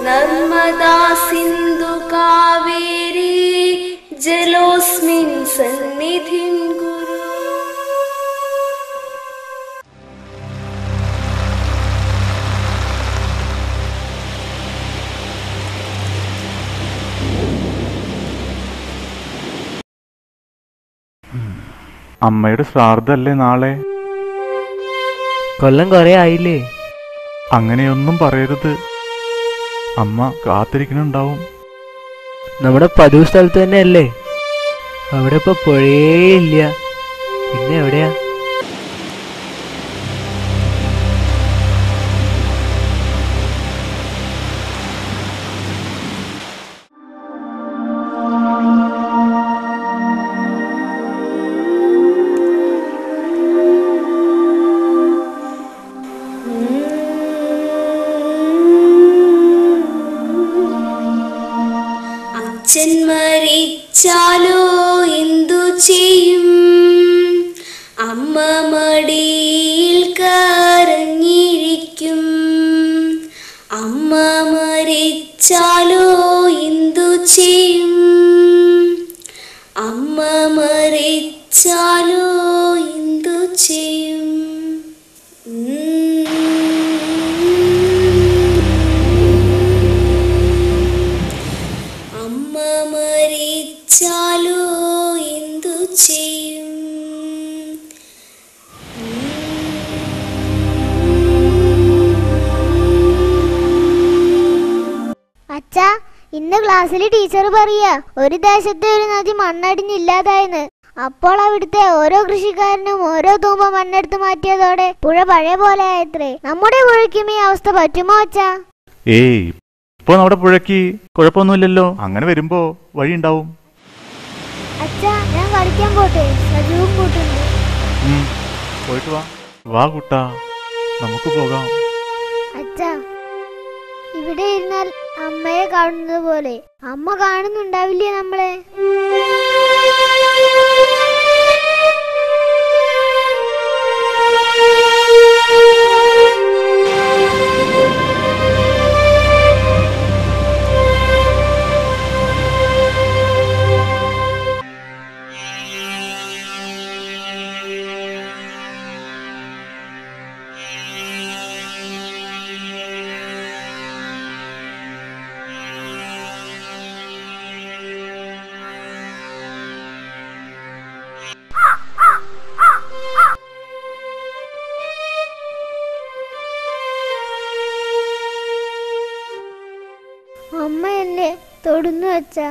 നർമ്മദാ സിന്ധു കാവേരി ജലോസ്മിൻ സന്നിധിം കുരു. അമ്മയുടെ ശ്രാദ്ധല്ലേ നാളെ? കൊല്ലം കുറെ ആയില്ലേ? അങ്ങനെയൊന്നും പറയരുത്. അമ്മ കാത്തിരിക്കണുണ്ടാവും. നമ്മുടെ പതിവ് സ്ഥലത്ത് തന്നെ അല്ലേ? അവിടെ ഇപ്പൊ പുഴയേ ഇല്ല. പിന്നെ എവിടെയാ? അച്ഛൻ മരിച്ചാലോ എന്തു ചെയ്യും? അമ്മ മടിയിൽ കരഞ്ഞിരിക്കും. അമ്മ മരിച്ചാലോ എന്തു ചെയ്യും? അമ്മ മരിച്ചാലോ എന്തു ചെയ്യും? അമ്മ മരിച്ചാലോ എന്തു ചെയ്യും? അച്ഛാ, ഇന്ന് ക്ലാസ്സിൽ ടീച്ചർ പറയാ ഒരു ദേശത്തെ ഒരു നദി മണ്ണടിഞ്ഞില്ലാതായെന്ന്. അപ്പോൾ അവിടുത്തെ ഓരോ കൃഷിക്കാരനും ഓരോ തൂമ്പ മണ്ണെടുത്ത് മാറ്റിയതോടെ പുഴ പഴയ പോലെ ആയത്രേ. നമ്മുടെ പുഴയ്ക്കും ഈ അവസ്ഥ പറ്റുമോ അച്ഛാ? ഏയ്, ഇപ്പൊ നമ്മുടെ പുഴയ്ക്ക് കുഴപ്പമൊന്നുമില്ലല്ലോ. അങ്ങനെ വരുമ്പോ വഴി ഉണ്ടാവും. അച്ഛാ, ഞാൻ കളിക്കാൻ പോട്ടെ? സജുവും കൂട്ടുണ്ട്. പോയിട്ട് വാ. വാ കുട്ടാ, നമുക്ക് പോകാം. അച്ഛാ, ഇവിടെ ഇരുന്നാൽ അമ്മയെ കാണുന്നത് പോലെ അമ്മ കാണുന്നുണ്ടാവില്ലേ നമ്മളെ? അമ്മ എന്നെ തൊടുന്നു അച്ഛാ.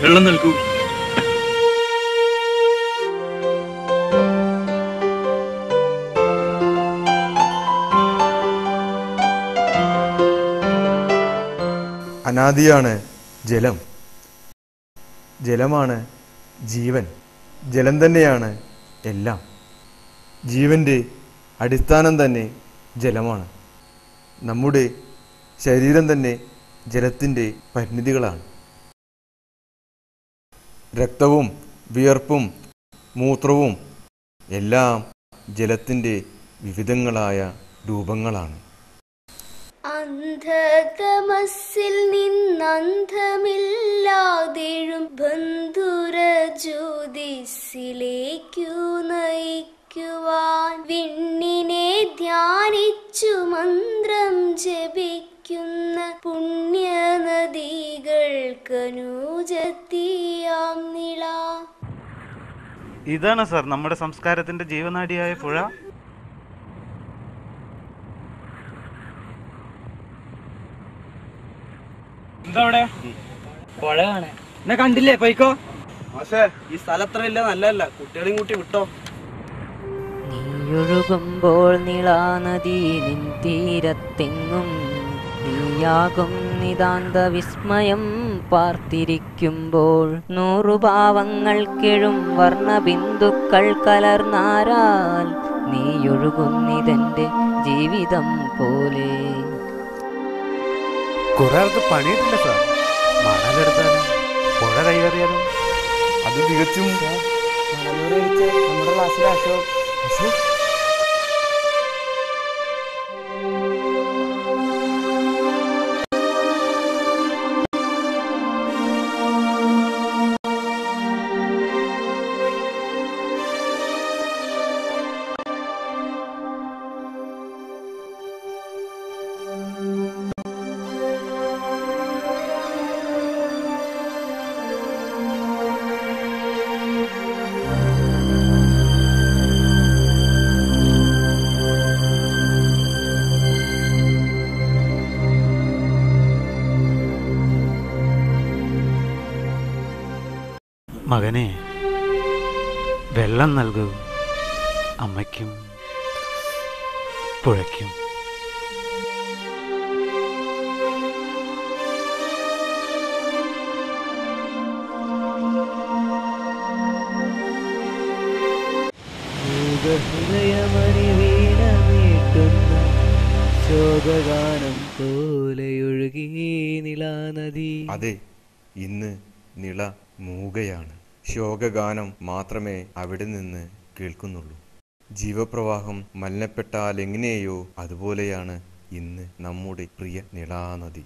വെള്ളം നൽകൂ. അനാദിയാണ് ജലം. ജലമാണ് ജീവൻ. ജലം തന്നെയാണ് എല്ലാം. ജീവൻ്റെ അടിസ്ഥാനം തന്നെ ജലമാണ്. നമ്മുടെ ശരീരം തന്നെ ജലത്തിൻ്റെ പരിണിതികളാണ്. രക്തവും വിയർപ്പും മൂത്രവും എല്ലാം ജലത്തിൻ്റെ വിവിധങ്ങളായ രൂപങ്ങളാണ്. അന്ധതമസ്സിൽ നിന്നന്ധമില്ലാതെഴും ബന്ധുര ജ്യോതിസിലേക്കു നയിക്കുവാൻ വിണ്ണിനെ ധ്യാനിച്ചു മന്ത്രം ജപിക്കുന്ന പുണ്യനദികൾക്കനുജത്തിയാം നിള. ഇതാണ് സാർ നമ്മുടെ സംസ്കാരത്തിന്റെ ജീവനാഡിയായ പുഴ. എന്താ പുഴ കാണേ? എന്നെ കണ്ടില്ലേ? പോയിക്കോ. ഈ സ്ഥലത്ര ഇല്ല, നല്ലതല്ല. കുട്ടികളെയും കൂട്ടി വിട്ടോ. നീയൊഴുകുമ്പോൾ നിളാനദി നിൻ തീരത്തെങ്ങും നീയാകും നിതാന്ത വിസ്മയം പാർത്തിരിക്കുമ്പോൾ നൂറുഭാവങ്ങൾക്കെഴും വർണ്ണബിന്ദുക്കൾ കലർന്നാരാൽ നീയൊഴുകുന്നിതെന്റെ ജീവിതം പോലെ. കുറെ ആൾക്ക് പണിയിട്ടില്ല സാർ. മണലെടുത്താലും പുഴ കൈയേറിയാലും അത് തികച്ചും നമ്മുടെ ക്ലാസ്സിലെ അശോക് മകനെ, വെള്ളം നൽകൂ അമ്മയ്ക്കും പുഴയ്ക്കും. ഹൃദയമണി വീണമീട്ടുന്ന ശോകഗാനം പോലെയൊഴുകി നിളാനദി. അതെ, ഇന്ന് നിള മൂകയാണ്. ശോകഗാനം മാത്രമേ അവിടെ നിന്ന് കേൾക്കുന്നുള്ളൂ. ജീവപ്രവാഹം മലിനപ്പെട്ടാൽ എങ്ങനെയോ അതുപോലെയാണ് ഇന്ന് നമ്മുടെ പ്രിയ നിളാനദി.